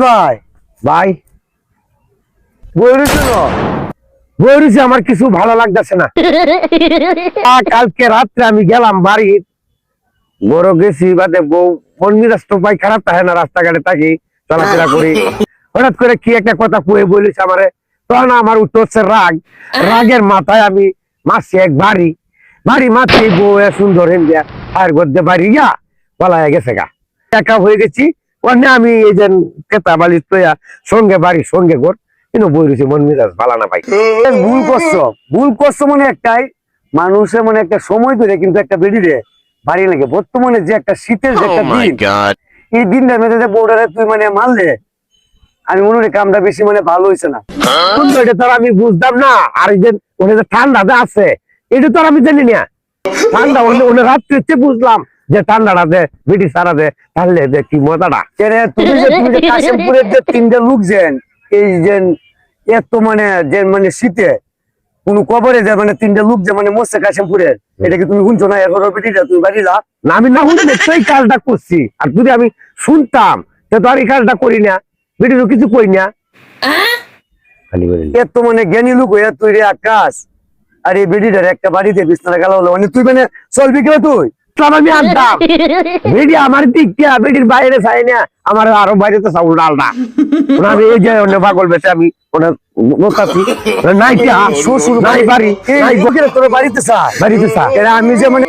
ভাই ভাই বইরুছি আমার কিছু ভালো লাগতেছে না। কালকে রাত্রে আমি গেলাম বাড়ি, বড় গেছি বাদে বউ মন মিরাজ তো ভাই খারাপ থাকে না, রাস্তাঘাটে থাকি চলাফেরা করি, হঠাৎ করে কি একটা কথা কুয়ে বলিস আমারে, তখন আমার উঠতে হচ্ছে রাগ। রাগের মাথায় আমি মারছি এক বাড়ি মারছি, বউ সুন্দর হিন্দিয়া আর গদ্যে বাড়ি গিয়া পালায় গেছে গা, একা হয়ে গেছি। অন্য আমি এই যে কেতা বালি সঙ্গে বাড়ি সঙ্গে ঘর, কিন্তু বই রয়েছে মন মেজাজ ভালো না ভাই। ভুল করছো মানে একটাই, মানুষের মানে একটা সময় ধরে কিন্তু একটা বেরিয়ে বাড়ি লাগে। বর্তমানে যে একটা শীতের যে একটা দিন, এই দিনটার মধ্যে যে বউটারে তুই মানে মারলে, আমি মনে করি কামটা বেশি মানে ভালো হয়েছে না। কিন্তু এটা তো আর আমি বুঝতাম না। আর এই যে ওখানে যে ঠান্ডাটা আছে এটা তো আর আমি জানি না। ঠান্ডা ওখানে রাত্রে বুঝলাম যে ঠান্ডাটা দে বিটি সারা দে তাহলে যে কি মজাটা। তুমি যে কাশিমপুরের যে তিনটা লোক যেন এই যে এত মানে যে মানে শীতে কোন কবরে যে মানে তিনটা লোক যে মানে মরছে কাশিমপুরের, এটা কি তুমি শুনছো না? এখন বেটিটা তুমি বাড়ি যা না, আমি না শুনে এই কাজটা করছি। আর যদি আমি শুনতাম তো আর এই কাজটা করি না, বিটি তো কিছু কই না। এত মানে জ্ঞানী লোক হইয়া তুই রে আকাশ, আর এই বেটিটার একটা বাড়িতে বিছানা গেল হলো, মানে তুই মানে চলবি কেউ তুই আমি আনতাম বেটি আমার দিক দিয়া বেটির বাইরে চাই না, আমার আরো বাইরে তো চাউল ডালটা আমি এই যে অন্য পাগল বেছে আমি ওনার নাই শ্বশুর নাই বাড়ি তোর বাড়িতে চা বাড়িতে চা আমি যে মানে